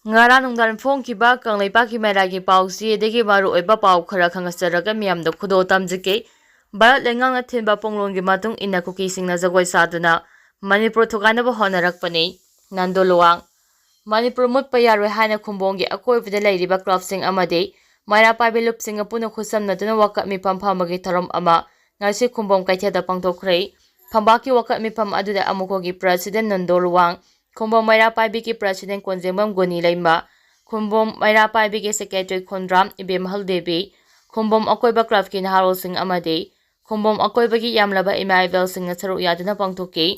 Ngara nungdan phongkiba Kangleipaki Mairagi pausi edegi maru oiba pau khara khangasaraga miyamda khudo tamjike Bharat lengang thinba ponglongi matung ina Kuki singna jagoi saduna Manipur thuganaba honarakpani Nandoluang Manipur mutpa yaroi haina khumbongi akoibida leiriba clubsing amade Maira paibe lupsing apuna khusamnaduna wakat mipam phamagi tharom ama ngasi khumbom kaithada pangtokhrei Phambaki wakat mipam aduda amukogi president Nandoluang Khumbom Maira paibe ki president Konjembam Goni Laima Khumbom Maira paibe ki secretary Khondram Ibem Haldebi Khumbom akoiba club ki naharol sing amade Khumbom akoiba ki yamlaba imaivel sing saru yaduna pangtoki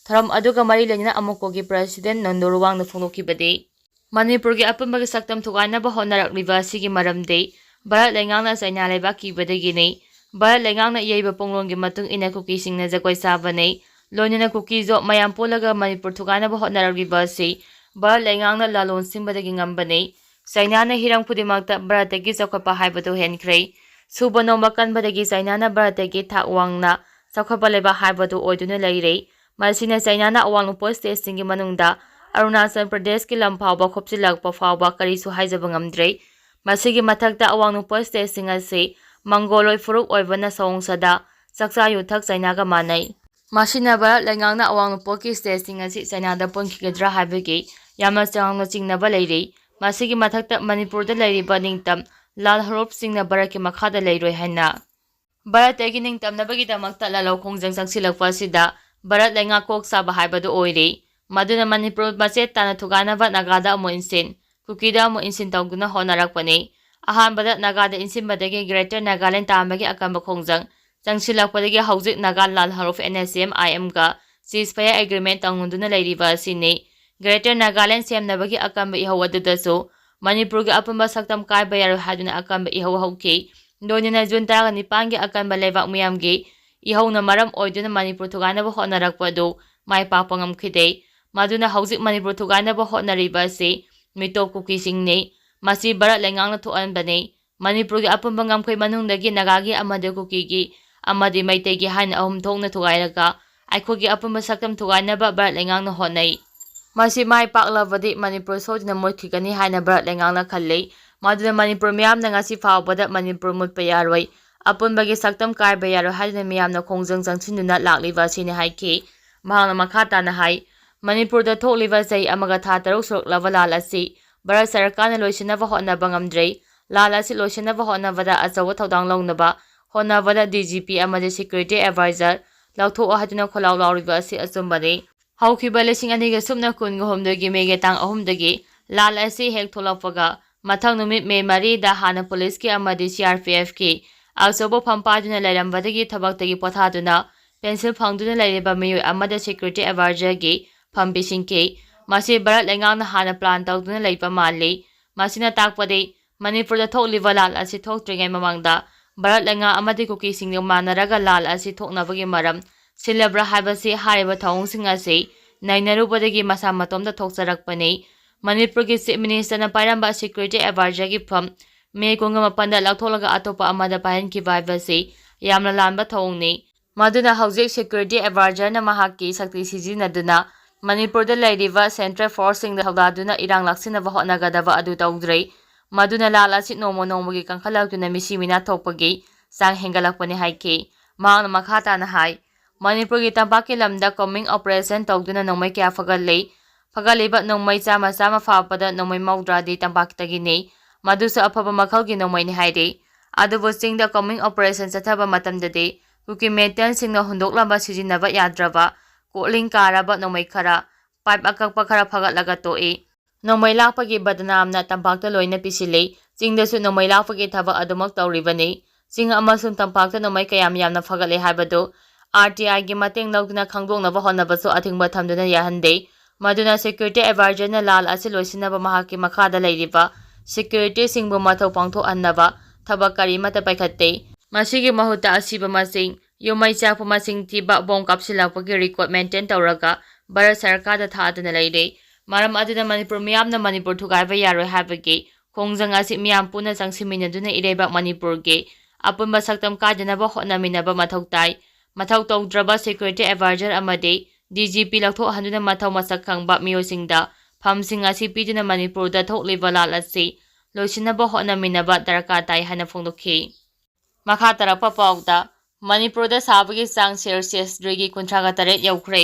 Tharam aduga mari lenina amukogi president Nandoluang na phonokibade Manipur gi apambagi saktam thugaina ba honarakliba sigi maramde Bharat lengangna China leba kibadagini Bharat lengangna yeiba ponglongi matung ina Kuki singna jagoi sabane Loinina Kuki zo mayam polaga Manipur thugaina ba honarakliba si Bharat lengangna lalon singbadagi ngambane China na hiram khudimakta Bharatagi chakhapa haibadu henkhre Suba noma kanbadagi China na Bharatagi thawangna chakhapa leba haibadu oiduna leire Masina China na awang post testing manungda Arunachal Pradesh ki lamphawba khopchilakpa phawba karisu haijaba ngamdre masigi mathakta awang post testing ase Mangoloi furuk oibana sawngsada saksa yuthak China ga manai Masina Bharat lengangna awang poki testing ase China da ponkhigedra haibagi yamna changna chingnaba leire masigi mathakta Manipur da leiriba ningtam lal harop singna Bharat ki makhada leiroi haina Bharat agi ningtam nabagi damakta lalo khongjang saksilakpa sida Bharat lenga kok saba haibadu oire Maduna Manipur macet tana thuganaba Nagada amo insin Kukida amo insin tawduna honarakpani ahanbada Nagada insinbadagi Greater Nagaland tamagi akamba khongjang changsilakpadagi hauzik Naga lal harof NSM IM ga ceasefire agreement tangunduna leiriba asini Greater Nagaland semnabagi akamba ihau adudasu Manipur gi apamba saktam kaiba yaro haduna akamba ihau hauki Donina June 19 gi akamba lebak miyamgi ihau na maram oiduna Manipur thuganaba honarakpadu mai pakpa ngamkhide Maduna hauzik Manipur thuganaba hotnariba ase mitop Kuki singni masi Bharat lengangna thoanbane Manipur gi apamba ngamkhoi manungdagi Nagagi amade Kuki gi amadi Maitei gi haina ahum thokna thugairaga aikhogi apamba saktam thugainaba Bharat lengangna hotnai masi mai paklabadi Manipur sodina moithigani haina Bharat lengangna khalle maduna Manipur miyamna ngasi phawbada Manipur mutpa yaroi apunbagi saktam kaiba yaroi haina miyamna khongjang changchinuna lakliba sini haiki mahangna makhatana hai Manipur da thokliba chai amaga tha taruk suruklaba lal asi Bharat Sarkarna loisinaba hotnaba ngamdre lal asi loisinaba hotnabada achawa thodang lawnaba hotnabada DGP amade security advisor lauthok haduna kholaw lawriba asi achumbani haukiba lesing aniga sumna kun homdogi mege tang ahumdagi lal asi hek tholakpaga mathang numit me mari da hana police ki amade CRPF ki achawa phampaduna lairambadagi thabaktagi pothaduna pencil phangduna lairiba miyoi amada security advisor gi Pambisingke masi Bharat lengangna hana plan tawduna leipa mali masina takpade Manipur da thokliba lal asi thoktringai mamangda Bharat lenga amadi Kuki singni manaraga lal asi thoknabagi maram silabra haibasi hariba thawngsing asi nainarubadagi masa matomda thokcharakpani Manipur gi chief minister na pairamba security advisor gi pham me kunga mapanda laktholaga atopa amada pahenki vaibasi yamna lanba thawngni maduna hauzik security advisor na mahaki sakti sijinaduna Manipur da leiriba Central Force sing da hawdaduna irang laksinaba hotnagadaba adu tawdrei maduna lal asi nomo nomogi kangkhalakduna misimina thokpagi sang hengalakpani haiki mahangna makhatana hai Manipur gi tampaki lamda coming operation tawduna nongmai kya fagaliba nongmai chama fapada nongmai maudradi tampakitagini madusa afaba makhalgi nongmai ni haide adubu singda coming operation chathaba matamdadi Kuki militant singna hundoklamba sijinaba yadraba Koling karaba nongmai khara pipe akakpa khara phagatlaga toi nongmai lakpagi badnamna tampakta loina pisile chingdasu nongmai lakpagi thaba adumak tawribani ching amasung tampakta nongmai kayam yamna phagatle haibadu RTI gi mateng lawduna khangdoknaba honabasu athingba thamduna yahande maduna security advisor na lal asi loisinaba mahaki makhada leiriba security singbu mathau pangtho annaba thaba kari mata paikhatte masigi mahuta asiba masing Yomai chakpa masing tiba bom kapsilakpagi record maintain tawraga Bharat Sarkarda thaduna leire maram aduna Manipur miyamna Manipur thugaiba yaroi haibagi khongjang asi miyam puna changsiminaduna ireibak Manipur gi apunba saktam kaidanaba hotnaminaba mathau tai mathau tawdraba security advisor amade DGP lathok handuna mathau masak khangba miyosingda ꯐꯝꯁꯤꯡ ꯑꯁꯤ ꯄꯤꯗꯨꯅ ꯃꯅꯤꯄꯨꯔꯗ ꯊꯣꯛꯂꯤꯕ ꯂꯥꯜ ꯑꯁꯤ ꯂꯣꯏꯁꯤꯟꯅꯕ ꯍꯣꯠꯅꯃꯤꯟꯅꯕ ꯗꯔꯀꯥꯔ ꯇꯥꯏ ꯍꯥꯏꯅ ꯐꯣꯡꯗꯣꯛꯈꯤ꯫ ꯃꯈꯥ ꯇꯥꯔꯛꯄ ꯄꯥꯎꯗ ꯃꯅꯤꯄꯨꯔꯗ ꯁꯥꯕꯒꯤ ꯆꯥꯡ ꯁꯦꯜꯁꯤꯌꯁ ꯗꯤꯒ꯭ꯔꯤ 38 ꯌꯧꯈ꯭ꯔꯦ꯫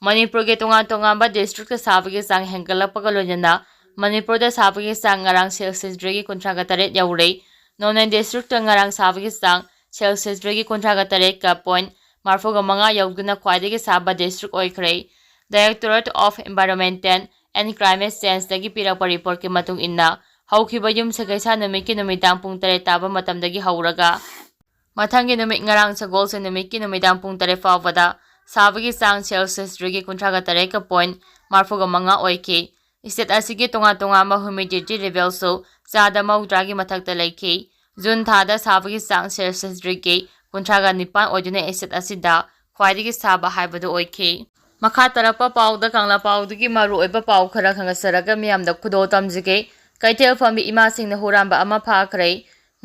ꯃꯅꯤꯄꯨꯔꯒꯤ ꯇꯣꯉꯥꯟ-ꯇꯣꯉꯥꯟꯕ ꯗꯤꯁꯇ꯭ꯔꯤꯛꯇ ꯁꯥꯕꯒꯤ ꯆꯥꯡ ꯍꯦꯟꯒꯠꯂꯛꯄꯒ ꯂꯣꯏꯅꯅ ꯃꯅꯤꯄꯨꯔꯗ ꯁꯥꯕꯒꯤ ꯆꯥꯡ ꯉꯔꯥꯡ ꯁꯦꯜꯁꯤꯌꯁ ꯗꯤꯒ꯭ꯔꯤ 38 ꯌꯧꯔꯦ꯫ ꯅꯣꯅꯦ ꯗꯤꯁꯇ꯭ꯔꯤꯛꯇ ꯉꯔꯥꯡ ꯁꯥꯕꯒꯤ ꯆꯥꯡ ꯁꯦꯜꯁꯤꯌꯁ ꯗꯤꯒ꯭ꯔꯤ 38ꯒ ꯄꯣꯏꯟꯠ 35 ꯌꯧꯗꯨꯅ ꯈ꯭ꯋꯥꯏꯗꯒꯤ ꯁꯥꯕ ꯗꯤꯁꯇ꯭ꯔꯤꯛ ꯑꯣꯏꯈ꯭ꯔꯦ꯫ Directorate of environmental and climate ꯆꯦꯟꯖꯗꯒꯤ ꯄꯤꯔꯛꯄ ꯔꯤꯄꯣꯔꯠꯀꯤ ꯃꯇꯨꯡ ꯏꯟꯅ ꯍꯧꯈꯤꯕ ꯌꯨꯝꯁꯀꯩꯁ ꯅꯨꯃꯤꯠꯀꯤ ꯅꯨꯃꯤꯗꯥꯡ ꯄꯨꯡ 3 ꯇꯥꯕ ꯃꯇꯝꯗꯒꯤ ꯍꯧꯔꯒ ꯃꯊꯪꯒꯤ ꯅꯨꯃꯤꯠ ꯉꯔꯥꯡ ꯁꯒꯣꯜꯁꯦꯟ ꯅꯨꯃꯤꯠꯀꯤ ꯅꯨꯃꯤꯗꯥꯡ ꯄꯨꯡ 3 ꯐꯥꯎꯕꯗ ꯁꯥꯕꯒꯤ ꯆꯥꯡ ꯁꯦꯜꯁꯤꯌꯁ ꯗꯤꯒ꯭ꯔꯤ 38ꯒ ꯄꯣꯏꯟꯠ 35 ꯑꯣꯏꯈꯤ꯫ ꯁ꯭ꯇꯦꯠ ꯑꯁꯤꯒꯤ ꯇꯣꯉꯥꯟ-ꯇꯣꯉꯥꯟꯕ ꯍ꯭ꯌꯨꯃꯤꯗꯤꯇꯤ ꯂꯦꯚꯦꯜꯁꯨ ꯆꯥꯗ 60ꯒꯤ ꯃꯊꯛꯇ ꯂꯩꯈꯤ꯫ ꯖꯨꯟ ꯊꯥꯗ ꯁꯥꯕꯒꯤ ꯆꯥꯡ ꯁꯦꯜꯁꯤꯌꯁ ꯗꯤꯒ꯭ꯔꯤ 39 ꯑꯣꯏꯗꯨꯅ ꯁ꯭ꯇꯦꯠ ꯑꯁꯤꯗ ꯈ꯭ꯋꯥꯏꯗꯒꯤ ꯁꯥꯕ ꯍꯥꯏꯕꯗꯨ ꯑꯣꯏꯈꯤ꯫ ꯃꯈꯥ ꯇꯥꯔꯛꯄ ꯄꯥꯎꯗ ꯀꯪꯂꯥ ꯄꯥꯎꯗꯒꯤ ꯃꯔꯨꯑꯣꯏꯕ ꯄꯥꯎ ꯈꯔ ꯈꯪꯍꯟꯖꯔꯒ ꯃꯤꯌꯥꯝꯗ ꯈꯨꯗꯣꯜ ꯇꯝꯖꯒꯦ꯫ ꯀꯩꯊꯦꯜ ꯐꯝꯕꯤ ꯏꯃꯥꯁꯤꯡꯅ ꯍꯨꯔꯥꯟꯕ ꯑꯃ ꯐꯥꯈ꯭ꯔꯦ꯫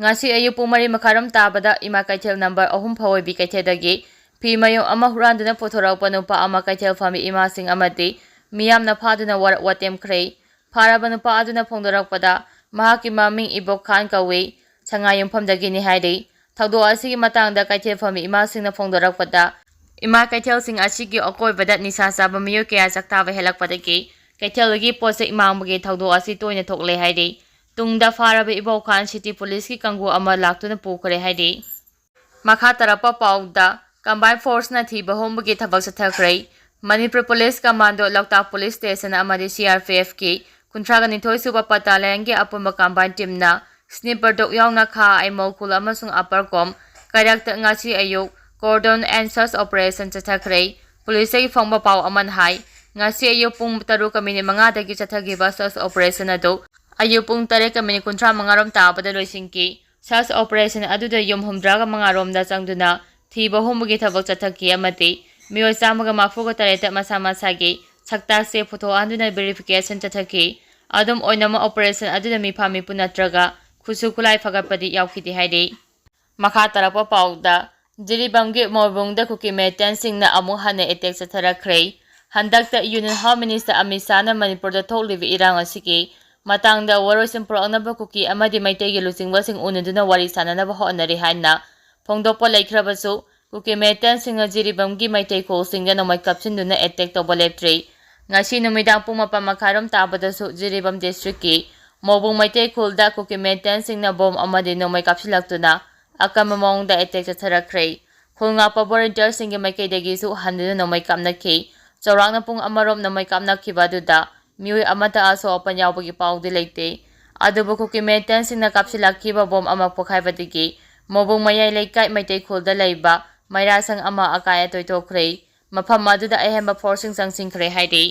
ꯉꯁꯤ ꯑꯌꯨꯛ ꯄꯨꯡ 4:30 ताबदा इमा कैथेल नंबर 3 फवोइबी कैथेदगी फी मयूम अमा हुरांदुना पुथोरकपा नुपा अमा कैथेल फमी इमासिंग अमदी मियामना फादुना वरक वातेमख्रे फारबा नुपा अदुना फोंदोरकपदा महाकी ममिंग इबोक खान कवे संगायुमफमदगिनी हाइदे थौदो असिगी मतंगदा कैथेल फमी इमासिंगना फोंदोरकपदा इमा कैथेल सिंग असिगी अकोइबदा निसा चाबा मियो कया चक्ताबा हेलकपदगी कैथेलगी पोसे इमांबगे थौदो असि तोइने थोकले हाइदे तुंगदा फारबा इबोक खान सिटी पुलिस की कंगु अमा लाक्तुना पुखरे हाइदे मखा तरपा पाउदा कंबाइन फोर्स ना थी बहोमबगी थबक चथखरे Manipur police commando Loktak police station अमदी सीआरपीएफ की 39 सुबा बटालियन की अपुंबा कंबाइन टीम ना स्निपर डॉग यावना खा आइमौकुल अमसुंग अपर कॉम कैरक्ट ngasi ayuk cordon and search operation चथखरे पुलिस की फंगबा पाव अमन हाई ngasi ayuk पुंग 3:05 दगी चथगिबा search operation अदो ayuk पुंग 3:35 रोम ताबदा लोइसिंकी search operation अदुदा युम 3 रोम दा चंगदुना थीबा होमबगी थबक चथकी अमति मियोय चामगा माफुगा तरेत मसा मसागी सक्ता से फोटो आंदुना वेरिफिकेशन चथकी अदुम ओइनम ऑपरेशन अदुदा मिफा मिपु नत्रगा खुसु खुलाई फगपदि यावखिदि हाइदे मखा तरपा पाउदा जिरिबंगे मोरबुंगदा कुकी मेटेन सिंगना अमु हने अटैक चथरखरे हंदकता यूनियन होम मिनिस्टर अमित शाहना मणिपुरदा थोकलिबि इरांग असिगी मतंगदा वरोइसिम पुरकनबा कुकी अमदि मैतेगी लुचिंगबसिंग उनुदुना वारी साननबा होनरि हाइना फोंदोकपा लेख्रबसु कुकी मेटेन सिंग जिरिबंगी मैते खोलसिंगना नोमै कपसिनदुना अटैक तोबा लेप्त्रे ngasi नुमिदांग पुंग 4:30 ताबदसु जिरिबम डिस्ट्रिक्ट की मोबुंग मैते खोलदा कुकी मेटेन सिंगना बॉम अमदि नोमै कपसिलक्तुना अकम मौंगदा अटैक चथरखरे खुलंगापा वॉलंटियर सिंग मैकेदगिसु हंदुना नोमै कामनखि चौरांगना पुंग अमरोम नोमै कामनखिबादुदा मियोय अमता आसो अपन यावबगी पाउदि लेते अदुबु कुकी मेटेन सिंगना कपसिलखिबा बॉम अमा पोखाइबदगी मोबुंग मयाई लेकाय मैते खोलदा लैबा मैरासंग अमा अकाय तोइथोखरे मफम अदुदा अहेंबा फोर्सिंग चंगसिंखरे हाइदे।